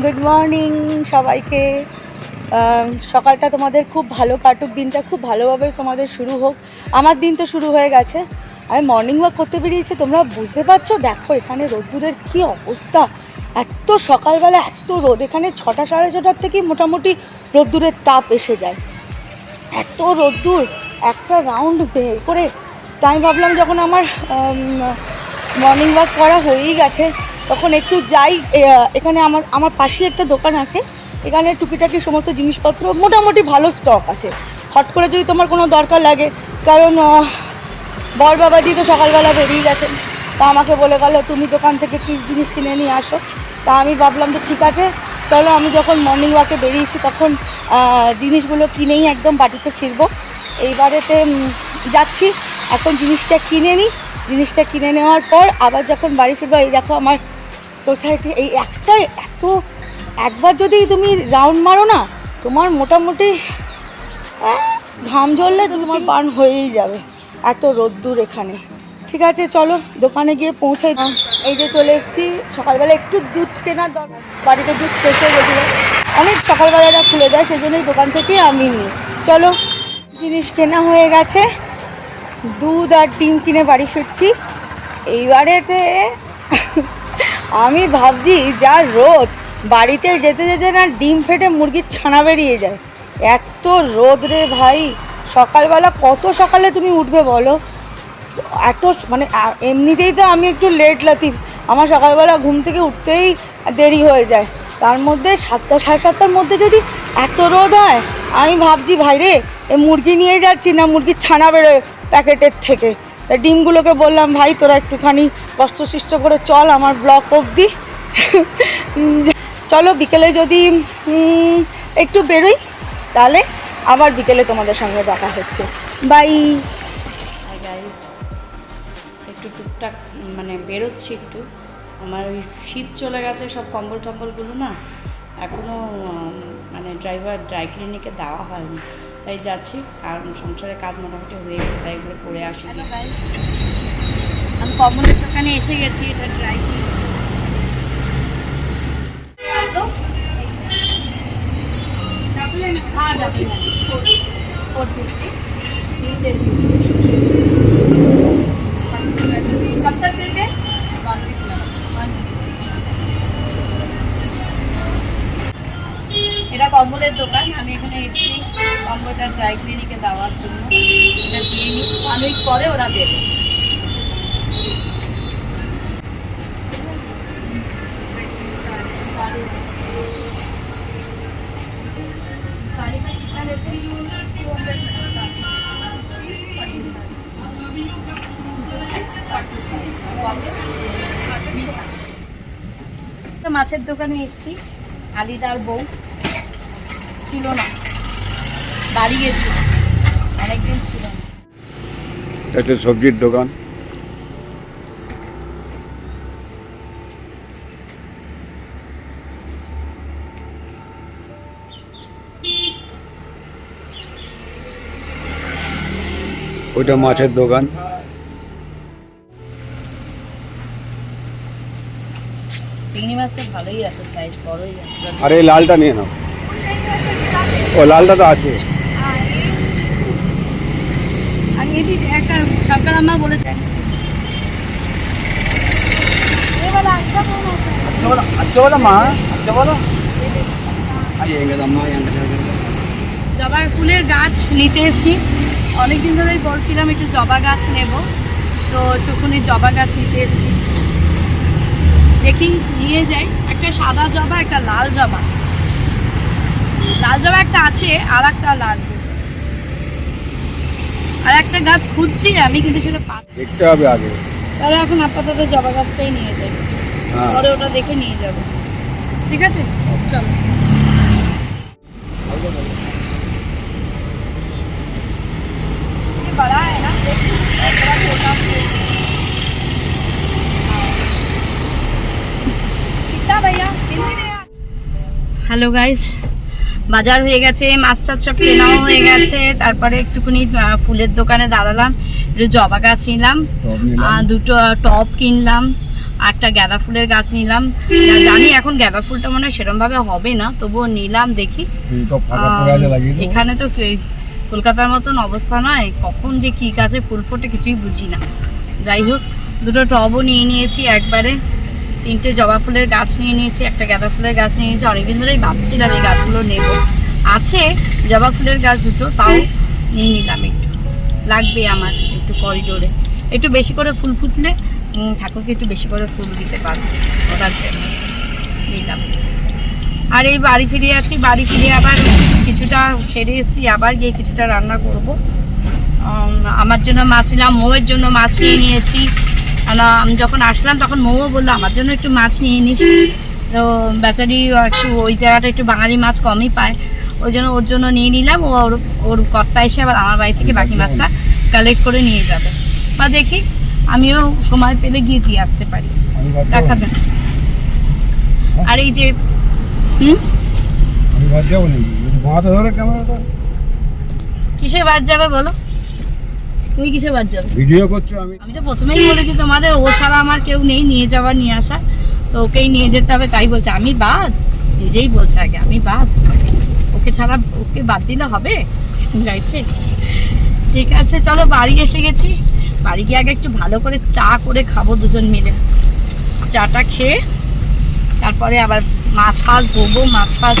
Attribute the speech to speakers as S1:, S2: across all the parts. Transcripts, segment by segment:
S1: Good morning সবাইকে। সকালটা তোমাদের খুব ভালো কাটুক, দিনটা খুব ভালোভাবে তোমাদের শুরু হোক। আমার দিন তো শুরু হয়ে গেছে, আমি মর্নিং ওয়াক করতে বেরিয়েছি। তোমরা বুঝতে পারছো, দেখো এখানে রোদ্দুরের কী অবস্থা। এত সকালবেলা এত রোদ, এখানে 6টা সাড়ে 6টার থেকেই মোটামুটি রোদ্দুরের তাপ এসে যায়। এত রোদ্দুর, একটা রাউন্ড বের করে তাই ভাবলাম যখন আমার মর্নিং ওয়াক করা হয়েই গেছে তখন একটু যাই। এখানে আমার পাশেই একটা দোকান আছে, এখানে টুকিটাকি সমস্ত জিনিসপত্র মোটামুটি ভালো স্টক আছে। হট করে যদি তোমার কোনো দরকার লাগে, কারণ বর বাবাজি তো সকালবেলা বেরিয়ে গেছেন, তা আমাকে বলে গেল তুমি দোকান থেকে কী জিনিস কিনে নিয়ে আসো। তা আমি ভাবলাম যে ঠিক আছে চলো, আমি যখন মর্নিং ওয়াকে বেরিয়েছি তখন জিনিসগুলো কিনেই একদম বাড়িতে ফিরবো। এইবারেতে যাচ্ছি, এখন জিনিসটা কিনে নিই। জিনিসটা কিনে নেওয়ার পর আবার যখন বাড়ি ফিরবো, এই দেখো আমার সোসাইটি এই একটা এত, একবার যদি তুমি রাউন্ড মারো না তোমার মোটামুটি ঘাম ঝরলে তোমার বার্ন হয়েই যাবে, এত রোদ্দুর এখানে। ঠিক আছে চলো দোকানে গিয়ে পৌঁছাই। এই যে চলে এসেছি, সকালবেলা একটু দুধ কেনার দরকার, বাড়িতে দুধ শেষ হয়ে গেছিলো, অনেক সকালবেলাটা খুলে দেয় সেই জন্যই দোকান থেকেই আমি নিই। চলো জিনিস কেনা হয়ে গেছে, দুধ আর ডিম কিনে বাড়ি ফিরছি। এইবারেতে আমি ভাবছি যা রোদ, বাড়িতে যেতে যেতে না ডিম ফেটে মুরগির ছানা বেরিয়ে যায়, এত রোদ রে ভাই। সকালবেলা কত সকালে তুমি উঠবে বলো? এত মানে এমনিতেই তো আমি একটু লেট লাতিফ, আমার সকালবেলা ঘুম থেকে উঠতেই দেরি হয়ে যায়, তার মধ্যে 7টা সাড়ে 7টার মধ্যে যদি এত রোদ হয়, আমি ভাবছি ভাই রে এ মুরগি নিয়ে যাচ্ছি না মুরগির ছানা বেরোয় প্যাকেটের থেকে। তা ডিমগুলোকে বললাম ভাই তোরা একটুখানি কষ্টসিষ্ট করে চল আমার ব্লক অবধি, চলো বিকেলে যদি একটু বেরোই তাহলে আবার বিকেলে তোমাদের সঙ্গে দেখা হচ্ছে। বাই।
S2: হাই গাইস, একটু টুকটাক মানে বেরোচ্ছি একটু। আমার ওই শীত চলে গেছে, সব কম্বল টম্বলগুলো না এখনও মানে ড্রাই ক্লিনিকে দেওয়া হয়নি, তাই যাচ্ছি। কারণ সংসারের কাজ মোটামুটি হয়ে গেছে, তাই এগুলো করে আসি। আমি কম্বলের দোকানে এসে গেছি, এটা ড্রাই ক্লিনিক। এটা কম্বলের দোকান, আমি এখানে এসেছি কম্বলটা ড্রাই ক্লিনিকে দেওয়ার জন্য। এটা দিয়ে নিই, 1 উইক পরে ওরা দেবে। মাছের দোকানে এসেছি, আলিদার বউ ছিল না, বাড়ি গেছিল, অনেকদিন ছিল না।
S3: এটা সবজির দোকান। ওইটা মাছের দোকান।
S2: চিংড়ি মাছের ভালোই আছে, সাইজ বড়ই আছে।
S3: আরে এই লালটা নিয়ে নাও, ও লালটা তো আছে।
S2: আর এটি একটা সরকার আম্মা বলেছেন জবা ফুলের গাছ নিতে এসেছি। অনেকদিন ধরেই বলছিলাম একটু জবা গাছ নেব, তো একটুখানি জবা গাছ নিতে এসেছি। দেখি নিয়ে যাই, একটা সাদা জবা, একটা লাল জবা। লাল জবা একটা আছে, আর একটা লাগবে। আর একটা গাছ খুঁজছি আমি, কিন্তু সেটা
S3: দেখতে হবে আগে।
S2: তাহলে এখন আপাতত জবা গাছটাই নিয়ে যাই, পরে ওটা দেখে নিয়ে যাব। ঠিক আছে চলো। बड़ा है ना, थोड़ा छोटा कितना भैया हिंदी में। হ্যালো গাইস, বাজার হয়ে গেছে, মাছ টাছ সব কেনাও হয়ে গেছে। তারপরে একটুখানি ফুলের দোকানে দাঁড়ালাম, একটু জবা গাছ নিলাম, দুটো টব কিনলাম, আর একটা গাঁদা ফুলের গাছ নিলাম। জানি এখন গাঁদা ফুলটা মনে হয় সেরকমভাবে হবে না, তবুও নিলাম দেখি। এখানে তো কলকাতার মতন অবস্থা নয়, কখন যে কী গাছে ফুল ফোটে কিছুই বুঝি না। যাই হোক, দুটো টবও নিয়ে নিয়েছি একবারে, 3টে জবা ফুলের গাছ নিয়ে নিয়েছি, একটা গাঁদা ফুলের গাছ নিয়ে নিয়েছি। অনেকদিন ধরেই ভাবছিলাম এই গাছগুলো নেব, আছে জবা ফুলের গাছ দুটো, তাও নিয়ে নিলাম। একটু লাগবে আমার একটু করিডোরে, একটু বেশি করে ফুল ফুটলে ঠাকুরকে একটু বেশি করে ফুল দিতে পারবো, ওটার জন্য নিলাম। আর এই বাড়ি ফিরে যাচ্ছি, বাড়ি ফিরে আবার কিছুটা সেরে এসেছি, আবার গিয়ে কিছুটা রান্না করব। আমার জন্য মাছ নিলাম, মৌয়ের জন্য মাছ নিয়ে নিয়েছি। আমি যখন আসলাম তখন মৌও বললো আমার জন্য একটু মাছ নিয়ে নিস। তো বেচারি একটু ওই জায়গাটা একটু বাঙালি মাছ কমই পায়, ওই জন্য ওর জন্য নিয়ে নিলাম। ওর কর্তা এসে আবার আমার বাড়ি থেকে বাকি মাছটা কালেক্ট করে নিয়ে যাবে, বা দেখি আমিও সময় পেলে গিয়ে দিয়ে আসতে পারি, দেখা যাক। আর এই যে কিসে বাদ যাবে বলো, তুমি কিসে বাদ যাবে?
S3: ভিডিও করছো?
S2: আমি তো প্রথমেই বলেছি তোমাদের, ও ছাড়া আমার কেউ নেই নিয়ে যাওয়ার নিয়ে আসা, তো ওকেই নিয়ে যেতে হবে। তাই বলছে আমি বাদ, নিজেই বলছে আগে আমি বাদ, ওকে ছাড়া ওকে বাদ দিলে হবে লাইফে। ঠিক আছে, চলো বাড়ি এসে গেছি। বাড়ি গিয়ে আগে একটু ভালো করে চা করে খাবো দুজন মিলে। চাটা খেয়ে তারপরে আবার মাছ ফাছ ধোবো, মাছ ফাছ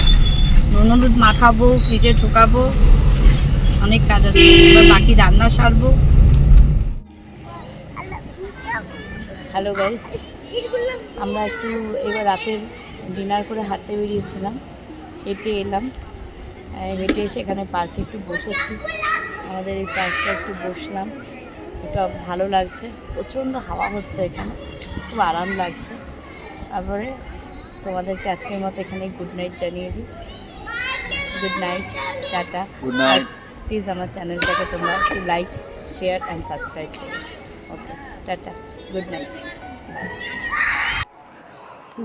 S2: নুন হলুদ মাখাবো, ফ্রিজে ঢোকাবো, অনেক কাজ আছে। এবার বাকি রান্না সারবো। হ্যালো গাইস, আমরা একটু এবার রাতের ডিনার করে হাঁটতে বেরিয়েছিলাম, হেঁটে এলাম। হেঁটে এসে এখানে পার্কে একটু বসেছি, আমাদের এই পার্কটা একটু বসলাম, এটা ভালো লাগছে। প্রচণ্ড হাওয়া হচ্ছে এখানে, খুব আরাম লাগছে। তারপরে তোমাদেরকে আজকের মতো এখানে গুড নাইট জানিয়ে দিই। Good night, tata, good night. Please আমার চ্যানেলটাকে তোমরা একটু লাইক, শেয়ার অ্যান্ড সাবস্ক্রাইব করো। Okay, tata, good night.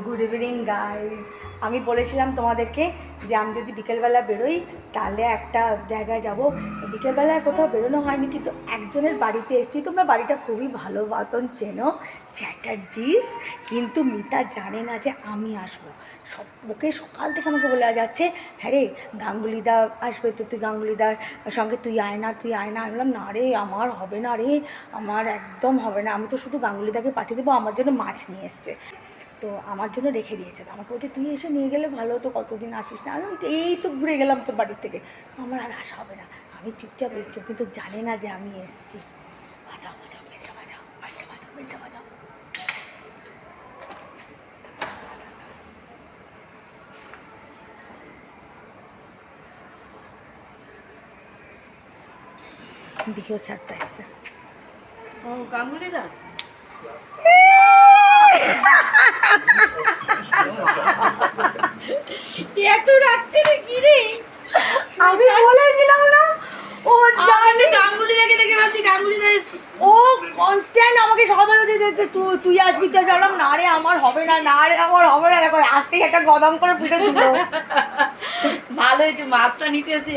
S1: Good evening guys. আমি বলেছিলাম তোমাদেরকে যে আমি যদি বিকেলবেলা বেরোই তাহলে একটা জায়গায় যাব। বিকেলবেলায় কোথাও বেরোনো হয়নি, কিন্তু একজনের বাড়িতে এসেছি। তোমরা বাড়িটা খুবই ভালো মতন চেনো, চ্যাটার্জিস। কিন্তু মিতা জানে না যে আমি আসবো। ওকে সকাল থেকে আমাকে বলে যাচ্ছে, হ্যাঁ রে গাঙ্গুলিদা আসবে, তো তুই গাঙ্গুলিদার সঙ্গে তুই আয় না, তুই আয় না। আমি বললাম না রে, আমার হবে না রে, আমার একদম হবে না। আমি তো শুধু গাঙ্গুলিদাকে পাঠিয়ে দেবো, আমার জন্য মাছ নিয়ে এসছে, তো আমার জন্য রেখে দিয়েছে। তো আমাকে বলছে তুই এসে নিয়ে গেলে ভালো হতো, কতদিন আসিস না। আমি এই তো ঘুরে গেলাম তোর বাড়ির থেকে, আমার আর আসা হবে না। আমি চুপচাপ এসছি, কিন্তু জানে না যে আমি এসছি। বাজাও বাজাও, বেলটা বাজাও, বেলটা বাজাও, বেলটা বাজাও। দেখিও সারপ্রাইজটা।
S2: ও গাঙ্গুলিদা, এত রাত্রে কি রে?
S1: আমি বলেছিলাম না, ও জানে।
S2: গাঙ্গুলিদাকে দেখে ভাবছি গাঙ্গুলিদা
S1: ও কনস্ট্যান্ট আমাকে সকালবেলা বলছে তুই আসবি, তুই বললাম না রে আমার হবে না, না রে আমার হবে না। দেখো আসতেই একটা গদম করে পিঠে দিল।
S2: ভালো হয়েছে, মাছটা নিতে এসে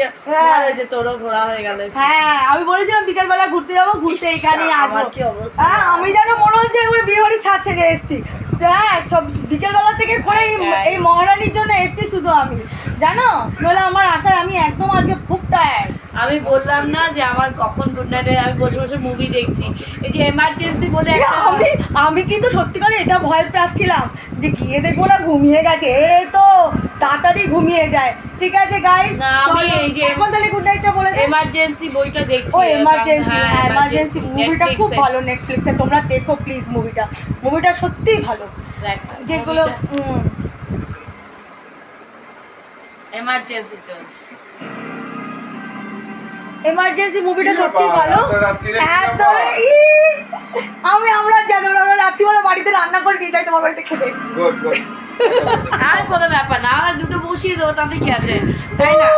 S2: ভালো হয়েছে, তোরও ঘোরা হয়ে গেল।
S1: হ্যাঁ, আমি বলেছিলাম বিকেলবেলা ঘুরতে যাবো, ঘুরতে এখানেই আসবো।
S2: কি অবস্থা,
S1: হ্যাঁ, আমি যেন মনে হচ্ছে এবার বিয়ে বাড়ির ছাদ সেজে এসছি। হ্যাঁ, সব বিকেলবেলা থেকে করে এই মহারানীর জন্য এসছি শুধু আমি, জানো। নইলে আমার আসার আমি একদম আজকে খুব টায়ার্ড।
S2: আমি বললাম না যে আমার কখন গুড নাইটে আমি বসে বসে মুভি দেখছি, এই যে এমার্জেন্সি বলে
S1: আমি কিন্তু সত্যিকারে এটা ভয় পাচ্ছিলাম যে গিয়ে দেখবো না ঘুমিয়ে গেছে। এই তো তাড়াতাড়ি ঘুমিয়ে যায়। ঠিক আছে গাইস,
S2: আমি এই যে
S1: এখন তাহলে গুড নাইটটা বলে দেই।
S2: এমার্জেন্সি বইটা দেখছি।
S1: ও এমার্জেন্সি, হ্যাঁ এমার্জেন্সি মুভিটা খুব ভালো, নেটফ্লিক্সে তোমরা দেখো প্লিজ। মুভিটা সত্যিই ভালো। যেগুলো
S2: এমার্জেন্সি চলছে,
S1: এমার্জেন্সি মুভিটা সত্যি ভালো। আমরা রাত্রিবেলা বাড়িতে রান্না করে নিয়ে যাই, তোমার বাড়িতে খেতে এসেছি।
S2: আর কোনো ব্যাপার না, আমার দুটো বসিয়ে দেবো, তাতে কি আছে, তাই না?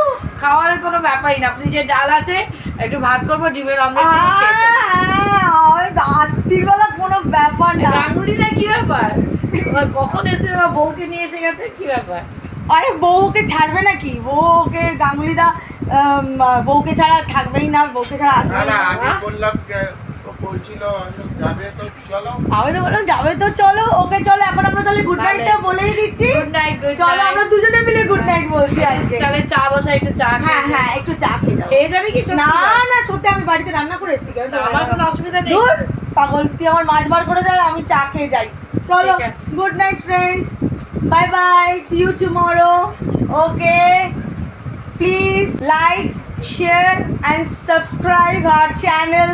S2: খাওয়ার কোনো ব্যাপারই না, ফ্রিজে ডাল আছে, একটু ভাত করবো, ডিমের অমলেট।
S1: রাত্রিবেলা কোনো ব্যাপার না।
S2: গাঙ্গুলিদা কি ব্যাপার, কখন এসে আমার বউকে নিয়ে এসে গেছে, কি ব্যাপার?
S1: আরে বউকে ছাড়বে নাকি, বউকে গাঙ্গুলিদা বউকে ছাড়া থাকবেই না, বউকে ছাড়া আসবে না।
S3: বলছিল যাবে তো চলো।
S1: আমি তো বললাম যাবে তো চলো, ওকে চলো। এখন আমরা তাহলে গুড নাইটটা বলেই দিচ্ছি।
S2: গুড নাইট, গুড
S1: চলো আমরা দুজনে মিলে গুড নাইট বলছি আজকে।
S2: তাহলে চা বসা, একটু চা
S1: হ্যাঁ হ্যাঁ, একটু চা খেয়ে যাবো।
S2: খেয়ে যাবি কি?
S1: না না, সত্যি আমি বাড়িতে রান্না করে এসেছি, কেন
S2: আমার কোনো অসুবিধা নেই।
S1: দূর পাগল, তুই আমার মাছ বার করে দাও, আমি চা খেয়ে যাই। চলো,
S2: ঠিক আছে।
S1: Good night friends, bye bye, see you tomorrow. Okay, please like, share and subscribe our channel.